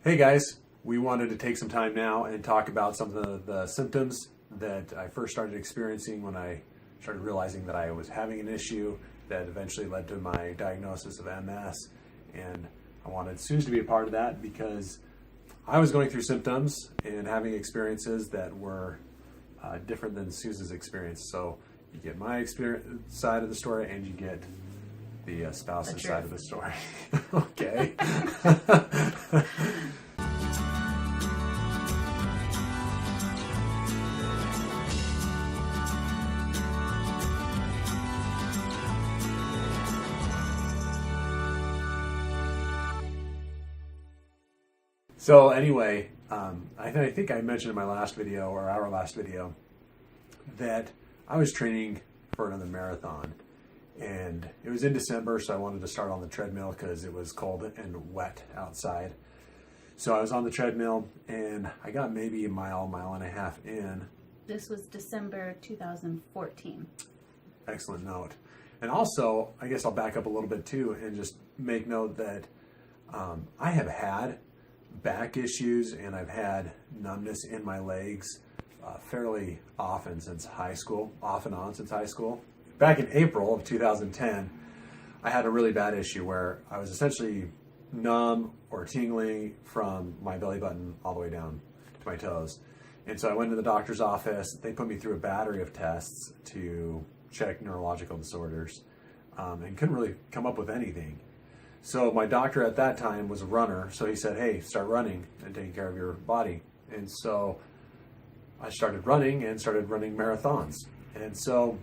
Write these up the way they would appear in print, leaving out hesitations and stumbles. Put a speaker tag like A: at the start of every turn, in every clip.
A: Hey guys, we wanted to take some time now and talk about some of the symptoms that I first started experiencing when I started realizing that I was having an issue that eventually led to my diagnosis of MS. And I wanted Suze to be a part of that because I was going through symptoms and having experiences that were different than Suze's experience. So you get my experience side of the story and you get the spouse's side of the story. Okay. So anyway, I think I mentioned in my last video or our last video that I was training for another marathon. And it was in December, so I wanted to start on the treadmill because it was cold and wet outside. So I was on the treadmill and I got maybe a mile and a half in.
B: This was December 2014.
A: Excellent note. And also, I guess I'll back up a little bit too and just make note that I have had back issues and I've had numbness in my legs fairly often since high school, off and on since high school. Back in April of 2010, I had a really bad issue where I was essentially numb or tingling from my belly button all the way down to my toes. And so I went to the doctor's office. They put me through a battery of tests to check neurological disorders and couldn't really come up with anything. So my doctor at that time was a runner. So he said, hey, start running and taking care of your body. And so I started running marathons. And so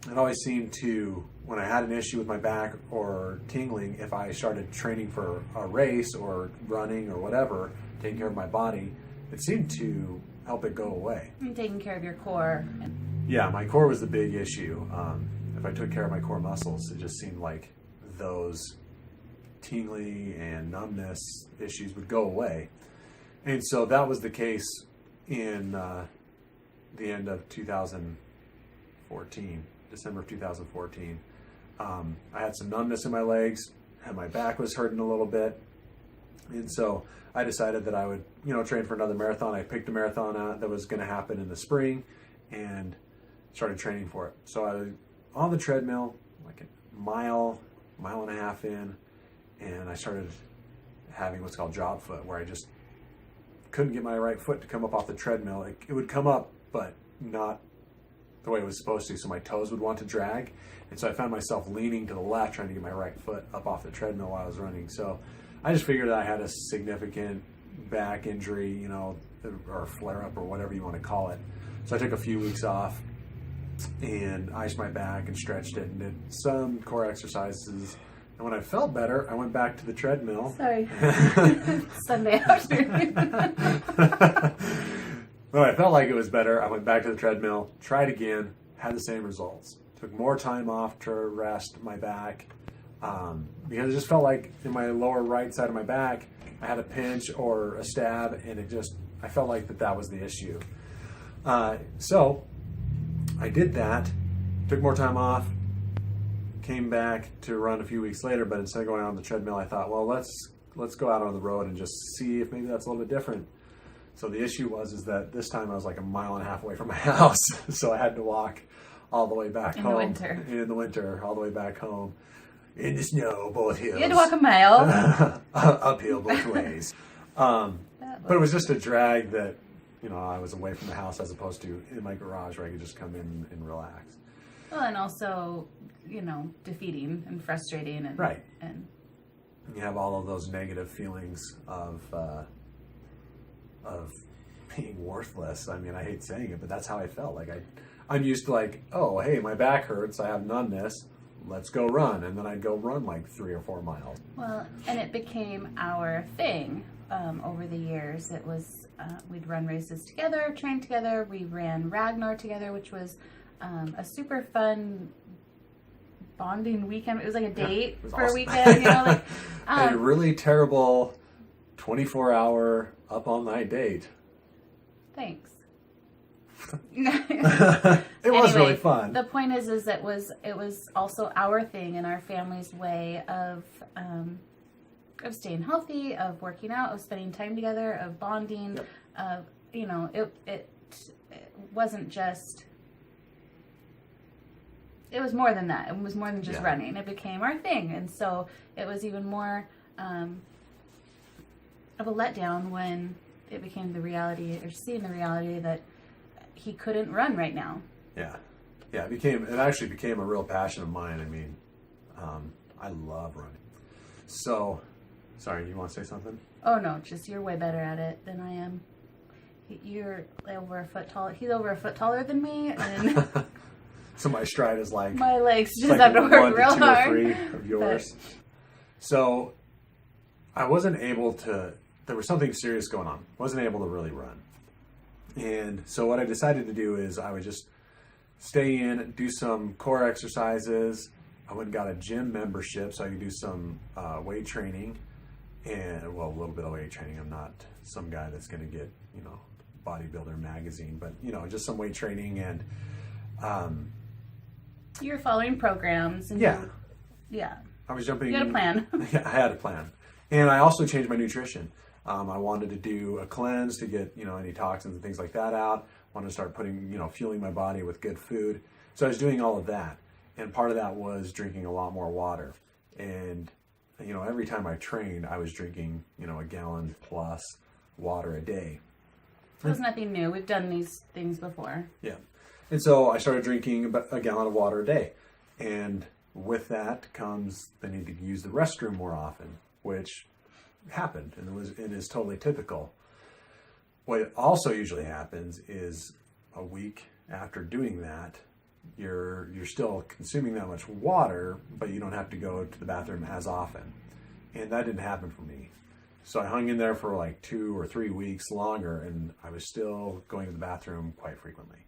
A: it always seemed to, when I had an issue with my back or tingling, if I started training for a race or running or whatever, taking care of my body, it seemed to help it go away.
B: And taking care of your core.
A: Yeah, my core was the big issue. If I took care of my core muscles, it just seemed like those tingling and numbness issues would go away. And so that was the case in the end of 2014. December of 2014. I had some numbness in my legs and my back was hurting a little bit. And so I decided that I would, train for another marathon. I picked a marathon that was going to happen in the spring and started training for it. So I was on the treadmill, like a mile and a half in, and I started having what's called job foot, where I just couldn't get my right foot to come up off the treadmill. It would come up, but not the way it was supposed to, so my toes would want to drag. And so I found myself leaning to the left, trying to get my right foot up off the treadmill while I was running. So I just figured that I had a significant back injury, or flare up or whatever you want to call it. So I took a few weeks off and iced my back and stretched it and did some core exercises. And when I felt better, I went back to the treadmill.
B: Sorry. Sunday afternoon.
A: When I felt like it was better, I went back to the treadmill, tried again, had the same results. Took more time off to rest my back because it just felt like in my lower right side of my back, I had a pinch or a stab, and I felt like that was the issue. So I did that, took more time off, came back to run a few weeks later, but instead of going out on the treadmill, I thought, well, let's go out on the road and just see if maybe that's a little bit different. So the issue was that this time I was like a mile and a half away from my house. So I had to walk all the way back home. In the winter, all the way back home. In the snow, both hills.
B: You had to walk a mile.
A: Uphill both ways. But it was just a drag that, I was away from the house as opposed to in my garage where I could just come in and relax.
B: Well, and also, defeating and frustrating. And,
A: right.
B: And
A: you have all of those negative feelings of being worthless. I mean, I hate saying it, but that's how I felt. Like I'm used to oh, hey, my back hurts. I have numbness. Let's go run. And then I'd go run like 3 or 4 miles.
B: Well, and it became our thing over the years. It was, we'd run races together, train together. We ran Ragnar together, which was a super fun bonding weekend. It was like a date for
A: awesome.
B: A weekend,
A: a really terrible 24-hour up all night date.
B: Thanks.
A: It was really fun.
B: The point is it was also our thing and our family's way of of staying healthy, of working out, of spending time together, of bonding,
A: Yep.
B: of, you know, it wasn't just, it was more than that. It was more than just
A: Yeah.
B: running. It became our thing. And so it was even more of a letdown when it became the reality, or seeing the reality that he couldn't run right now.
A: Yeah. Yeah, it actually became a real passion of mine. I mean, I love running. So, sorry, you want to say something?
B: Oh no, just you're way better at it than I am. You're over a foot taller. He's over a foot taller than me, and
A: So my stride is like
B: my legs just
A: like
B: have to work
A: 1 to
B: real
A: 2 or
B: hard.
A: 3 of yours. So I wasn't able to. There was something serious going on. Wasn't able to really run. And so what I decided to do is I would just stay in, do some core exercises. I went and got a gym membership so I could do some weight training, and well, a little bit of weight training. I'm not some guy that's going to get, you know, Bodybuilder magazine, but you know, just some weight training. And
B: You were following programs. And
A: yeah,
B: yeah.
A: I was jumping.
B: You had a plan.
A: Yeah, I had a plan, and I also changed my nutrition. I wanted to do a cleanse to get, you know, any toxins and things like that out. Wanted to start putting, you know, fueling my body with good food. So I was doing all of that, and part of that was drinking a lot more water. And you know, every time I trained, I was drinking, you know, a gallon plus water a day.
B: It was nothing new. We've done these things before.
A: Yeah. And so I started drinking about a gallon of water a day. And with that comes the need to use the restroom more often, which happened and is totally typical. What also usually happens is a week after doing that, you're still consuming that much water, but you don't have to go to the bathroom as often. And that didn't happen for me. So I hung in there for like 2 or 3 weeks longer, and I was still going to the bathroom quite frequently.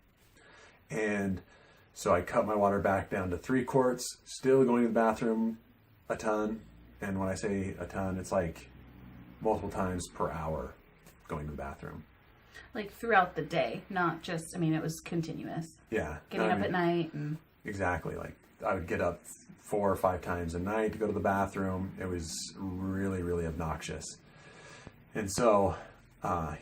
A: And so I cut my water back down to 3 quarts, still going to the bathroom a ton. And when I say a ton, it's like multiple times per hour going to the bathroom.
B: Like throughout the day, not just, I mean, it was continuous.
A: Yeah.
B: Getting up at night and...
A: Exactly. Like I would get up 4 or 5 times a night to go to the bathroom. It was really, really obnoxious. And so,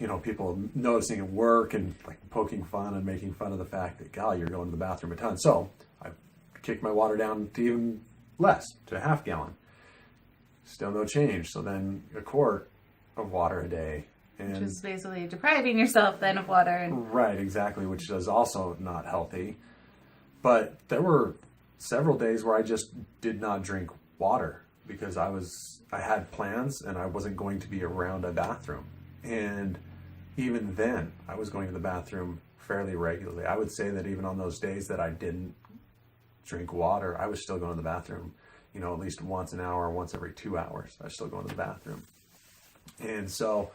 A: you know, people noticing at work and like poking fun and making fun of the fact that, golly, you're going to the bathroom a ton. So I kicked my water down to even less, to a half gallon. Still no change. So then a quart of water a day. And
B: which is basically depriving yourself then of water. And
A: right, exactly, which is also not healthy. But there were several days where I just did not drink water because I had plans and I wasn't going to be around a bathroom. And even then, I was going to the bathroom fairly regularly. I would say that even on those days that I didn't drink water, I was still going to the bathroom, you know, at least once an hour, once every 2 hours. I was still going to the bathroom. And so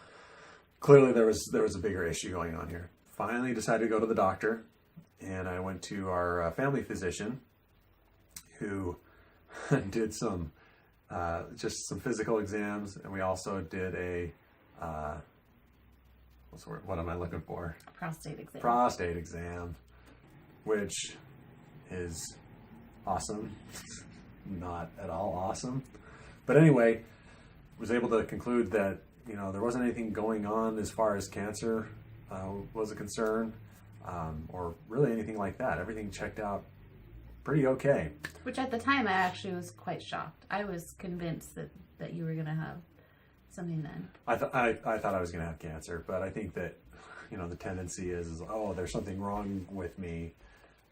A: clearly there was a bigger issue going on here. Finally decided to go to the doctor, and I went to our family physician who did just some physical exams, and we also did a what am I looking for?
B: prostate exam.
A: Prostate exam, which is awesome. Not at all awesome. But anyway, was able to conclude that, you know, there wasn't anything going on as far as cancer was a concern, or really anything like that. Everything checked out pretty okay.
B: Which at the time I actually was quite shocked. I was convinced that you were going to have something then.
A: I thought I was going to have cancer, but I think that, you know, the tendency is, oh, there's something wrong with me.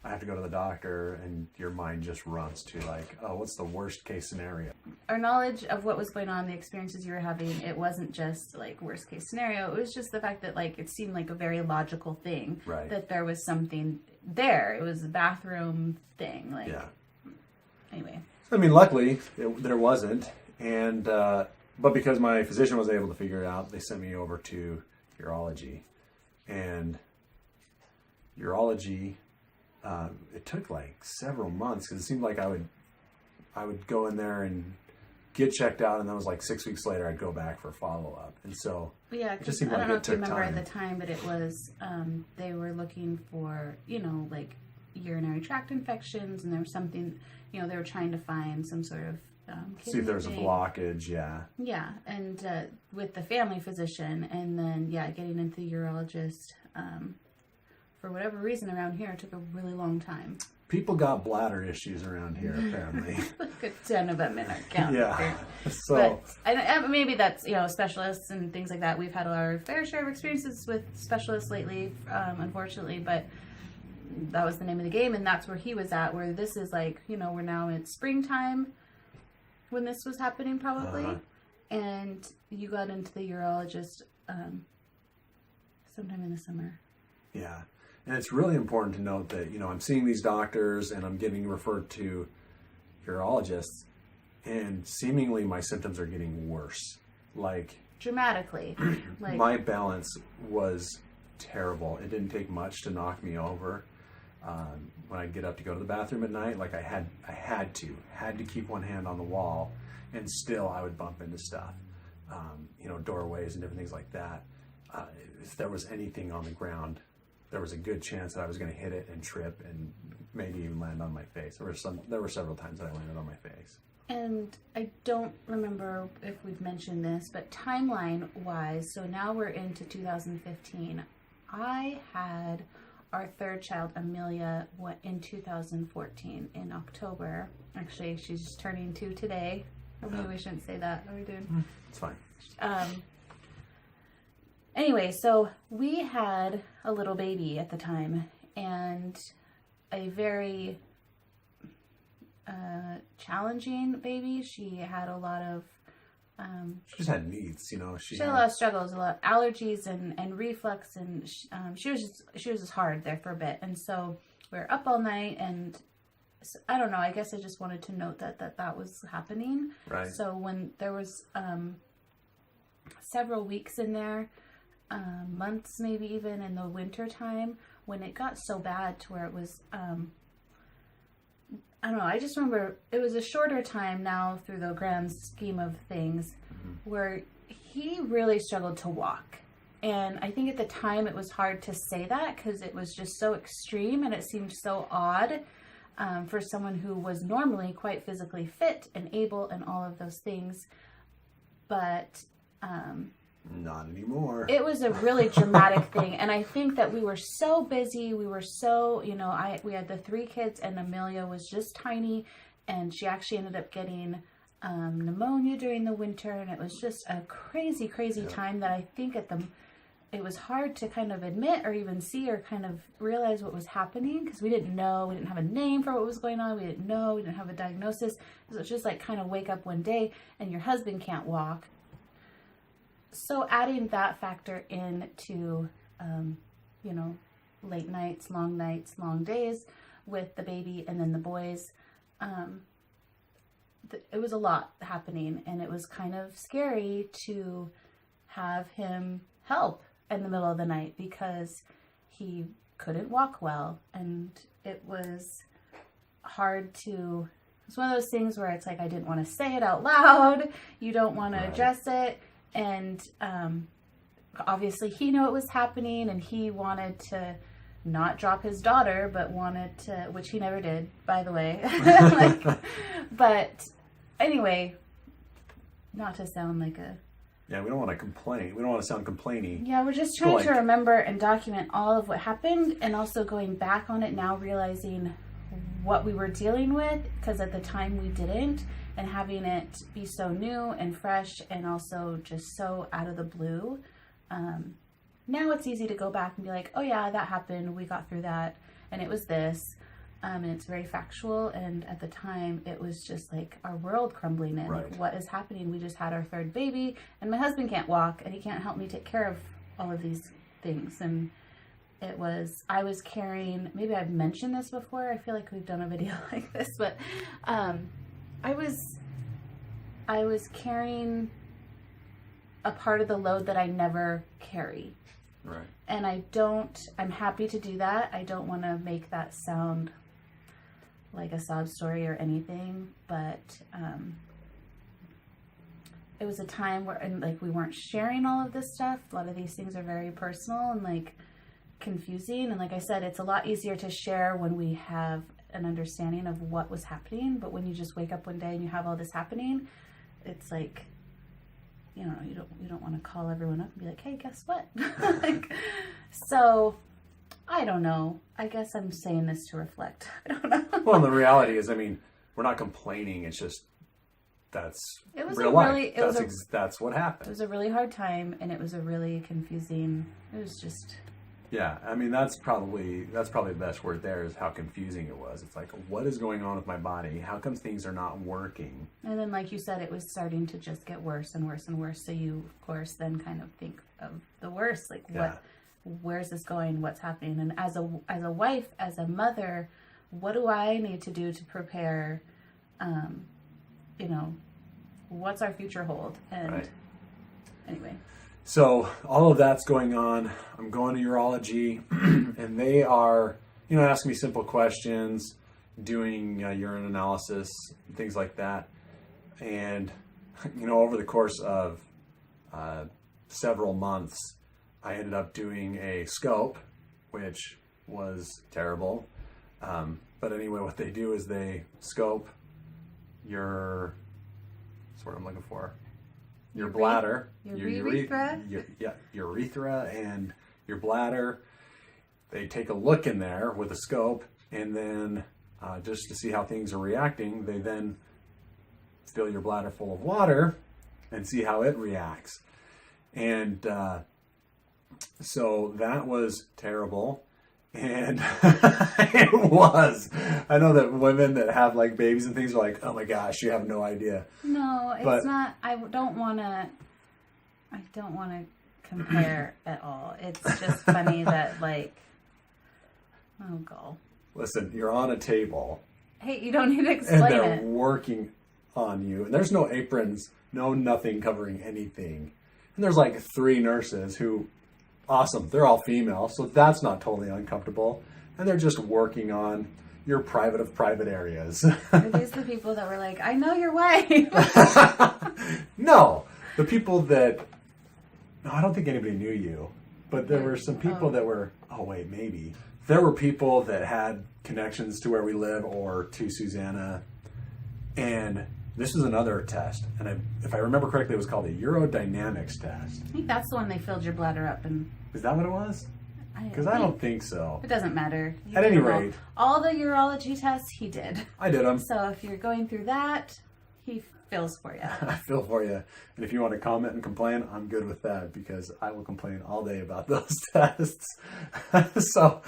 A: I have to go to the doctor, and your mind just runs to like, oh, what's the worst case scenario?
B: Our knowledge of what was going on, the experiences you were having, it wasn't just like worst case scenario. It was just the fact that like it seemed like a very logical thing.
A: Right.
B: That there was something there. It was a bathroom thing. Like,
A: Yeah.
B: Anyway.
A: I mean, luckily there wasn't, and but because my physician was able to figure it out, they sent me over to urology, and urology. It took like several months because it seemed like I would go in there and get checked out, and then it was like 6 weeks later I'd go back for follow up, and so
B: Yeah,
A: it just
B: because
A: seemed
B: I
A: like
B: don't know
A: it
B: if you
A: took
B: remember
A: time.
B: at the time, but it was they were looking for, you know, like urinary tract infections, and there was something, you know, they were trying to find some sort of
A: See if there's a
B: thing.
A: blockage, yeah.
B: Yeah, and with the family physician, and then, getting into the urologist. For whatever reason around here, it took a really long time.
A: People got bladder issues around here, apparently.
B: Like a 10 of them in our county.
A: Yeah. So,
B: But maybe that's, specialists and things like that. We've had our fair share of experiences with specialists lately, unfortunately, but that was the name of the game, and that's where he was at, where this is like, we're now in springtime when this was happening probably, and you got into the urologist sometime in the summer.
A: yeah. And it's really important to note that, I'm seeing these doctors and I'm getting referred to urologists, and seemingly my symptoms are getting worse. Like,
B: Dramatically. Like,
A: my balance was terrible. It didn't take much to knock me over. When I get up to go to the bathroom at night, like I had to keep one hand on the wall, and still I would bump into stuff, doorways and different things like that. If there was anything on the ground, there was a good chance that I was going to hit it and trip and maybe even land on my face. There were several times that I landed on my face.
B: And I don't remember if we've mentioned this, but timeline-wise, so now we're into 2015. I had our third child, Amelia, in 2014 in October. Actually, she's turning 2 today. Maybe we shouldn't say that. Are we doing?
A: It's fine.
B: Anyway, so we had a little baby at the time, and a very challenging baby. She had a lot of
A: She just had needs,
B: she had a lot of struggles, a lot of allergies and reflux, and she was just hard there for a bit. And so we were up all night, and I don't know, I guess I just wanted to note that was happening.
A: Right.
B: So when there was several weeks in there, months maybe even in the winter time, when it got so bad to where it was I don't know, I just remember it was a shorter time now through the grand scheme of things, where he really struggled to walk. And I think at the time it was hard to say that because it was just so extreme, and it seemed so odd for someone who was normally quite physically fit and able and all of those things. But
A: not anymore.
B: it was a really dramatic thing. And I think that we were so busy. We were so, we had the 3 kids, and Amelia was just tiny, and she actually ended up getting pneumonia during the winter. And it was just a crazy, crazy time that I think it was hard to kind of admit or even see or kind of realize what was happening, because we didn't know. We didn't have a name for what was going on. We didn't know. We didn't have a diagnosis. It was just like kind of wake up one day and your husband can't walk. So adding that factor into, late nights, long days with the baby and then the boys, it was a lot happening, and it was kind of scary to have him help in the middle of the night because he couldn't walk well, and it was hard to. It's one of those things where it's like I didn't want to say it out loud. You don't want to address it. And obviously he knew it was happening, and he wanted to not drop his daughter, but wanted to, which he never did, by the way. But anyway, not to sound like a...
A: Yeah, we don't want to complain. We don't want to sound complainy.
B: Yeah, we're just trying to remember and document all of what happened, and also going back on it now, realizing what we were dealing with, because at the time we didn't. And having it be so new and fresh, and also just so out of the blue. Now it's easy to go back and be like, oh yeah, that happened. We got through that. And it was this. And it's very factual. And at the time, it was just like our world crumbling in. Like, what is happening? We just had our 3rd baby. And my husband can't walk. And he can't help me take care of all of these things. And I was carrying, maybe I've mentioned this before. I feel like we've done a video like this. But I was carrying a part of the load that I never carry.
A: Right.
B: And I'm happy to do that. I don't want to make that sound like a sob story or anything, but it was a time where, and like, we weren't sharing all of this stuff. A lot of these things are very personal and like confusing. And like I said, it's a lot easier to share when we have an understanding of what was happening. But when you just wake up one day and you have all this happening, it's like, you know, you don't want to call everyone up and be like, hey, guess what? Like, so I don't know. I guess I'm saying this to reflect. I don't know.
A: Well, and the reality is, I mean, we're not complaining. It's just that's
B: It was
A: real
B: a
A: life.
B: really-
A: That's what
B: It
A: happened.
B: was a really hard time, and it was a really confusing. It was just.
A: Yeah, I mean that's probably the best word there is how confusing it was. It's like, what is going on with my body? How come things are not working?
B: And then, like you said, it was starting to just get worse and worse and worse. So you, of course, then kind of think of the worst. Like,
A: Yeah.
B: where's this going? What's happening? And as a wife, as a mother, what do I need to do to prepare? You know, what's our future hold? And
A: Right.
B: anyway.
A: So all of that's going on. I'm going to urology, and they are, you know, asking me simple questions, doing urine analysis, and things like that. And, you know, over the course of several months, I ended up doing a scope, which was terrible. But anyway, what they do is they scope your, that's what I'm looking for, your bladder,
B: your urethra?
A: urethra and your bladder. They take a look in there with a scope, and then just to see how things are reacting, they then fill your bladder full of water and see how it reacts. And so that was terrible. And it was. I know that women that have like babies and things are like, oh my gosh, you have no idea.
B: No, it's not. I don't want to compare at all. It's just funny that, like, oh god.
A: Listen, you're on a table
B: Hey, you don't need to
A: and
B: explain
A: they're
B: it.
A: working on you, and there's no aprons, no nothing covering anything. And there's like 3 nurses who, awesome, they're all female, so that's not totally uncomfortable. And they're just working on your private of private areas.
B: Are these the people that were like, I know your wife?
A: No, the people that, no, I don't think anybody knew you, but there were some people that were, oh wait, maybe. There were people that had connections to where we live or to Susanna, and this was another test, and if I remember correctly, it was called a urodynamics test.
B: I think that's the one they filled your bladder up and.
A: Is that what it was? Because I don't think so.
B: It doesn't matter. He
A: At
B: did
A: any
B: them all.
A: rate.
B: All the urology tests he did.
A: I did them.
B: So if you're going through that, he fills for you.
A: I feel for you. And if you want to comment and complain, I'm good with that because I will complain all day about those tests. So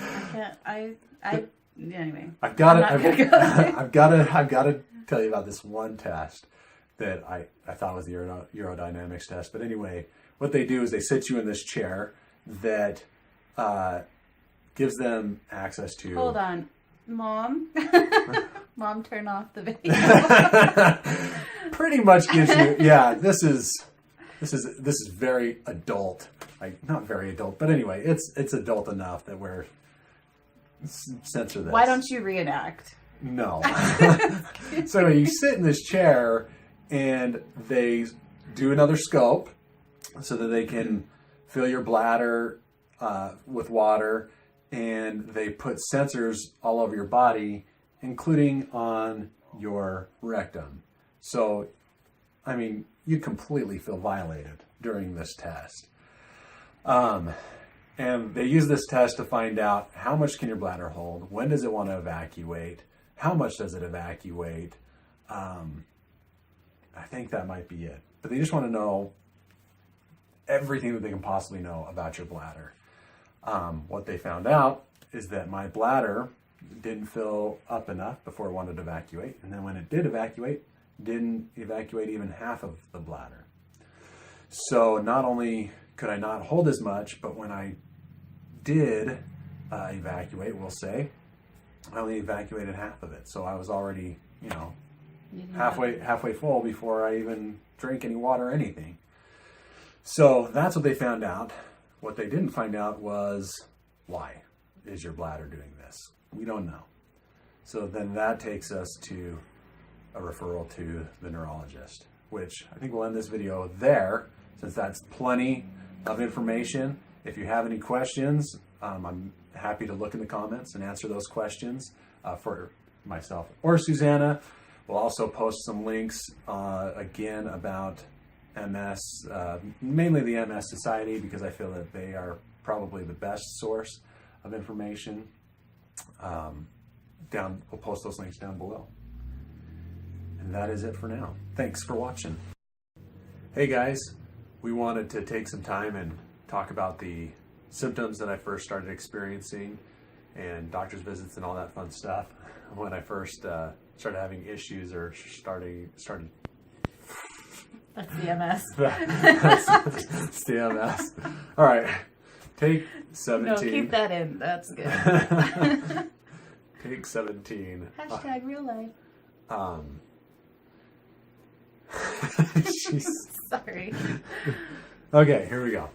B: anyway.
A: I've got
B: I'm
A: to.
B: not gonna go there.
A: I've got to tell you about this one test that I thought was the urodynamics test. But anyway, what they do is they sit you in this chair that gives them access to.
B: Hold on, Mom. Mom, turn off the video.
A: Pretty much gives you. Yeah, this is very adult. Like not very adult, but anyway, it's adult enough that we're censor this.
B: Why don't you reenact?
A: No. So anyway, you sit in this chair and they do another scope so that they can fill your bladder with water, and they put sensors all over your body, including on your rectum. So, I mean, you completely feel violated during this test. And they use this test to find out how much can your bladder hold, when does it want to evacuate, how much does it evacuate. I think that might be it. But they just want to know everything that they can possibly know about your bladder. What they found out is that my bladder didn't fill up enough before it wanted to evacuate. And then when it did evacuate, didn't evacuate even half of the bladder. So not only could I not hold as much, but when I did evacuate, we'll say, I only evacuated half of it. So I was already, halfway full before I even drank any water or anything. So that's what they found out. What they didn't find out was, why is your bladder doing this? We don't know. So then that takes us to a referral to the neurologist, which I think we'll end this video there, since that's plenty of information. If you have any questions, I'm happy to look in the comments and answer those questions. For myself or Susanna. We'll also post some links again about MS, mainly the MS Society, because I feel that they are probably the best source of information. We'll post those links down below. And that is it for now. Thanks for watching. Hey guys, we wanted to take some time and talk about the symptoms that I first started experiencing and doctor's visits and all that fun stuff when I first started having issues or started.
B: That's the MS.
A: That's the MS. All right, take 17.
B: No, keep that in. That's good.
A: Take 17.
B: Hashtag real life.
A: Jeez.
B: Sorry.
A: Okay, here we go.